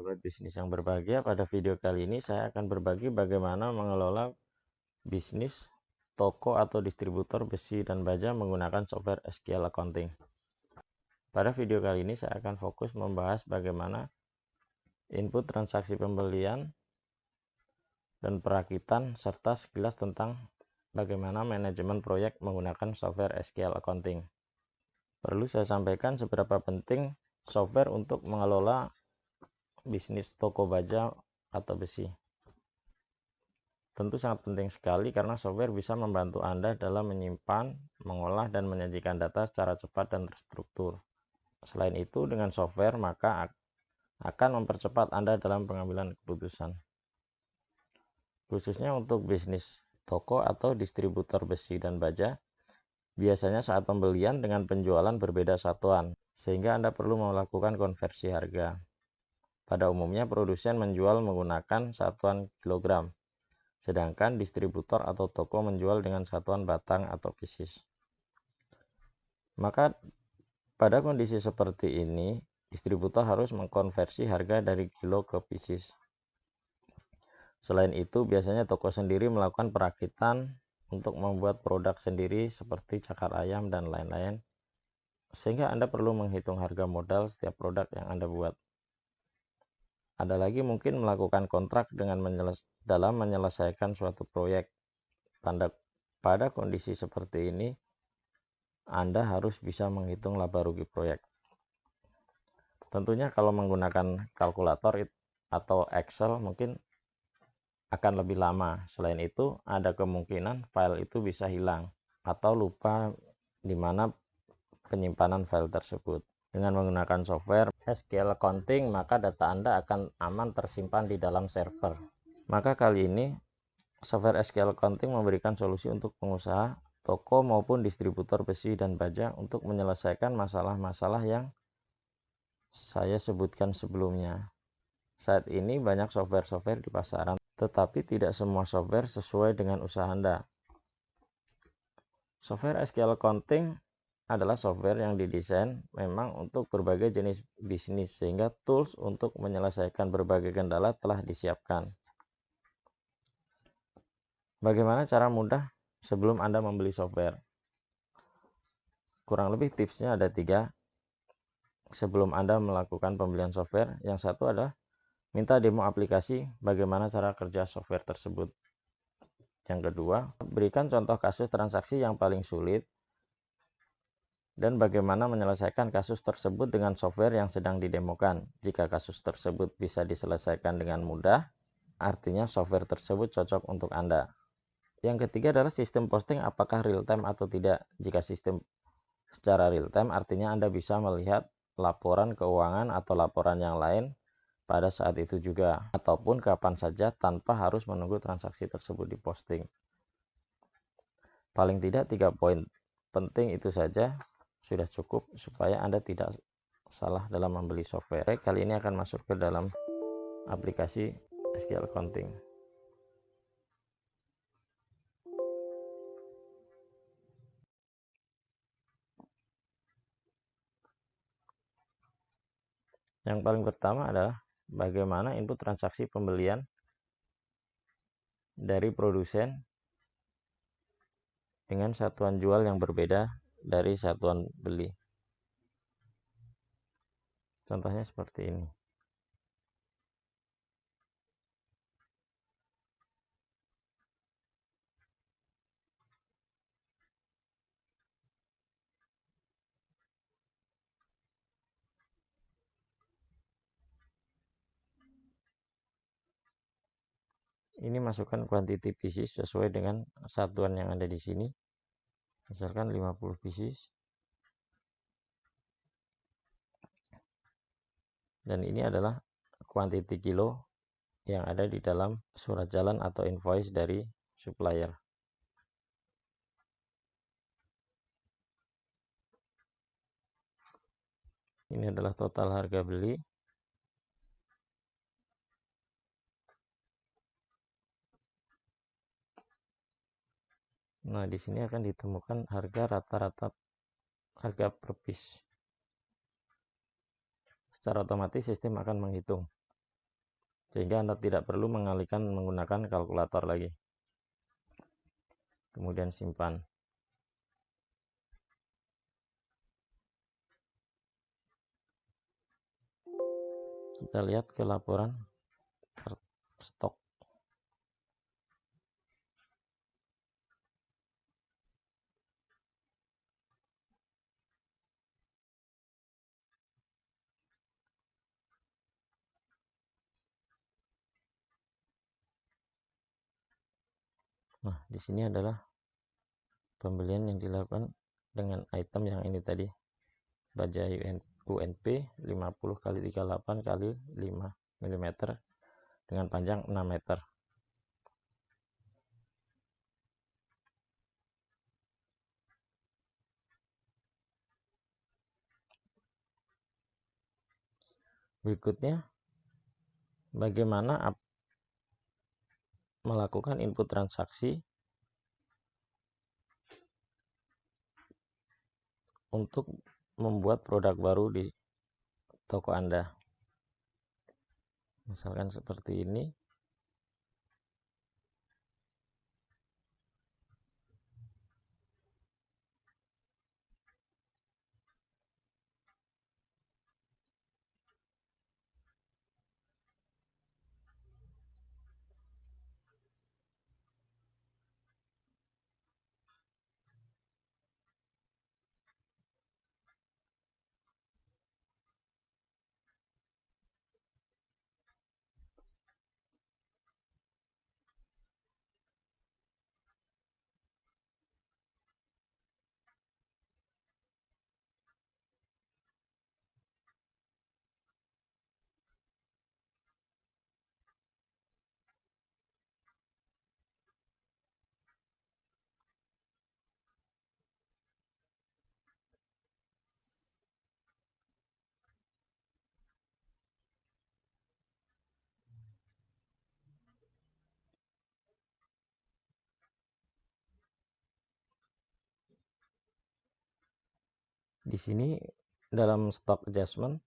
sahabat bisnis yang berbahagia. Pada video kali ini saya akan berbagi bagaimana mengelola bisnis toko atau distributor besi dan baja menggunakan software SQL Accounting. Pada video kali ini saya akan fokus membahas bagaimana input transaksi pembelian dan perakitan serta sekilas tentang bagaimana manajemen proyek menggunakan software SQL Accounting. Perlu saya sampaikan seberapa penting software untuk mengelola bisnis toko baja atau besi. Tentu sangat penting sekali karena software bisa membantu Anda dalam menyimpan, mengolah, dan menyajikan data secara cepat dan terstruktur. Selain itu, dengan software maka akan mempercepat Anda dalam pengambilan keputusan. Khususnya untuk bisnis toko atau distributor besi dan baja, biasanya saat pembelian dengan penjualan berbeda satuan, sehingga Anda perlu melakukan konversi harga. Pada umumnya produsen menjual menggunakan satuan kilogram, sedangkan distributor atau toko menjual dengan satuan batang atau pieces. Maka pada kondisi seperti ini, distributor harus mengkonversi harga dari kilo ke pieces. Selain itu, biasanya toko sendiri melakukan perakitan untuk membuat produk sendiri seperti cakar ayam dan lain-lain, sehingga Anda perlu menghitung harga modal setiap produk yang Anda buat. Ada lagi mungkin melakukan kontrak dengan dalam menyelesaikan suatu proyek. Pada kondisi seperti ini, Anda harus bisa menghitung laba rugi proyek. Tentunya kalau menggunakan kalkulator atau Excel mungkin akan lebih lama. Selain itu, ada kemungkinan file itu bisa hilang atau lupa di mana penyimpanan file tersebut. Dengan menggunakan software SQL Accounting, maka data Anda akan aman tersimpan di dalam server. Maka kali ini, software SQL Accounting memberikan solusi untuk pengusaha, toko maupun distributor besi dan baja untuk menyelesaikan masalah-masalah yang saya sebutkan sebelumnya. Saat ini banyak software-software di pasaran, tetapi tidak semua software sesuai dengan usaha Anda. Software SQL Accounting adalah software yang didesain memang untuk berbagai jenis bisnis, sehingga tools untuk menyelesaikan berbagai kendala telah disiapkan. Bagaimana cara mudah sebelum Anda membeli software? Kurang lebih tipsnya ada 3 sebelum Anda melakukan pembelian software. Yang satu adalah minta demo aplikasi bagaimana cara kerja software tersebut. Yang kedua, berikan contoh kasus transaksi yang paling sulit dan bagaimana menyelesaikan kasus tersebut dengan software yang sedang didemokan. Jika kasus tersebut bisa diselesaikan dengan mudah, artinya software tersebut cocok untuk Anda. Yang ketiga adalah sistem posting apakah real time atau tidak. Jika sistem secara real time, artinya Anda bisa melihat laporan keuangan atau laporan yang lain pada saat itu juga, ataupun kapan saja tanpa harus menunggu transaksi tersebut diposting. Paling tidak 3 poin penting itu saja sudah cukup supaya Anda tidak salah dalam membeli software. Kali ini akan masuk ke dalam aplikasi SQL Accounting. Yang paling pertama adalah bagaimana input transaksi pembelian dari produsen dengan satuan jual yang berbeda dari satuan beli. Contohnya seperti ini. Ini masukkan quantity pieces sesuai dengan satuan yang ada di sini. Misalkan 50 pieces. Dan ini adalah quantity kilo yang ada di dalam surat jalan atau invoice dari supplier. Ini adalah total harga beli. Nah, di sini akan ditemukan harga rata-rata harga per piece. Secara otomatis sistem akan menghitung sehingga Anda tidak perlu mengalihkan menggunakan kalkulator lagi. Kemudian simpan. Kita lihat ke laporan stok. Nah, di sini adalah pembelian yang dilakukan dengan item yang ini tadi. Baja UNP 50 x 38 x 5 mm dengan panjang 6 meter. Berikutnya, bagaimana melakukan input transaksi untuk membuat produk baru di toko Anda. Misalkan seperti ini. Di sini dalam stock adjustment,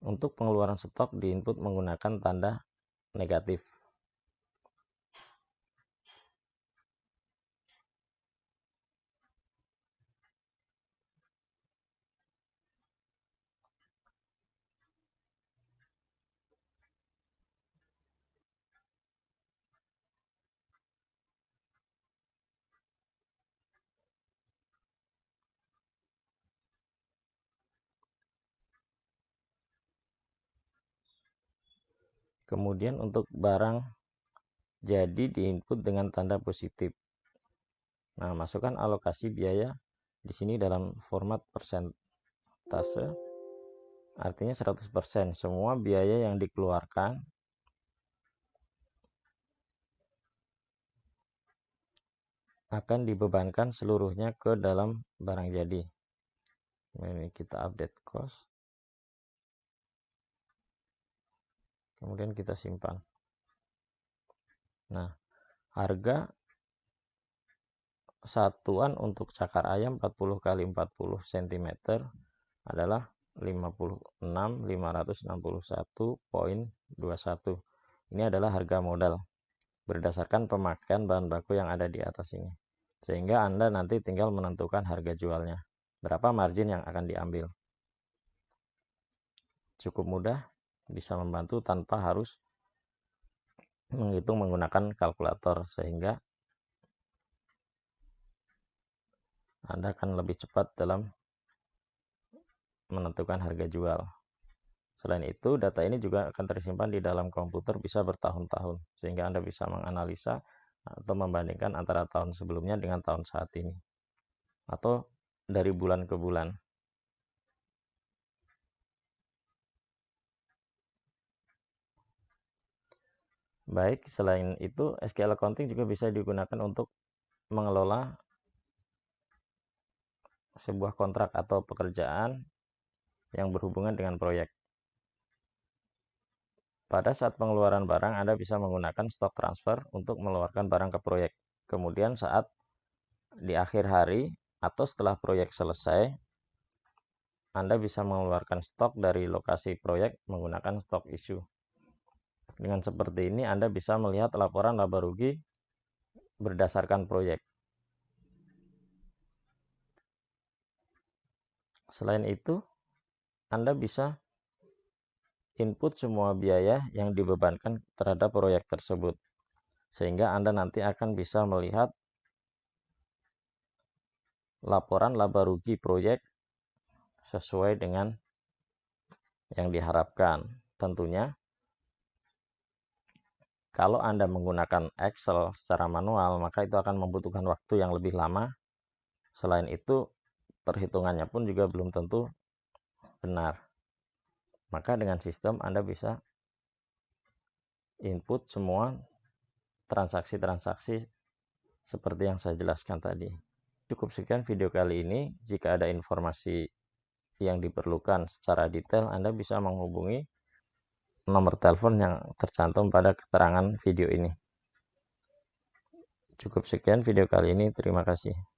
untuk pengeluaran stok diinput menggunakan tanda negatif. Kemudian untuk barang jadi diinput dengan tanda positif. Nah, masukkan alokasi biaya di sini dalam format persentase. Artinya 100%. Semua biaya yang dikeluarkan akan dibebankan seluruhnya ke dalam barang jadi. Ini kita update cost. Kemudian kita simpan. Nah, harga satuan untuk cakar ayam 40 x 40 cm adalah 56.561.21. Ini adalah harga modal berdasarkan pemakaian bahan baku yang ada di atas ini. Sehingga Anda nanti tinggal menentukan harga jualnya. Berapa margin yang akan diambil. Cukup mudah, bisa membantu tanpa harus menghitung menggunakan kalkulator, sehingga Anda akan lebih cepat dalam menentukan harga jual. Selain itu, data ini juga akan tersimpan di dalam komputer bisa bertahun-tahun, sehingga Anda bisa menganalisa atau membandingkan antara tahun sebelumnya dengan tahun saat ini, atau dari bulan ke bulan. Baik, selain itu SQL Accounting juga bisa digunakan untuk mengelola sebuah kontrak atau pekerjaan yang berhubungan dengan proyek. Pada saat pengeluaran barang, Anda bisa menggunakan stock transfer untuk mengeluarkan barang ke proyek. Kemudian saat di akhir hari atau setelah proyek selesai, Anda bisa mengeluarkan stok dari lokasi proyek menggunakan stock issue. Dengan seperti ini Anda bisa melihat laporan laba rugi berdasarkan proyek. Selain itu, Anda bisa input semua biaya yang dibebankan terhadap proyek tersebut, sehingga Anda nanti akan bisa melihat laporan laba rugi proyek sesuai dengan yang diharapkan. Tentunya, kalau Anda menggunakan Excel secara manual, maka itu akan membutuhkan waktu yang lebih lama. Selain itu, perhitungannya pun juga belum tentu benar. Maka dengan sistem Anda bisa input semua transaksi-transaksi seperti yang saya jelaskan tadi. Cukup sekian video kali ini. Jika ada informasi yang diperlukan secara detail, Anda bisa menghubungi nomor telepon yang tercantum pada keterangan video ini. Cukup sekian video kali ini. Terima kasih.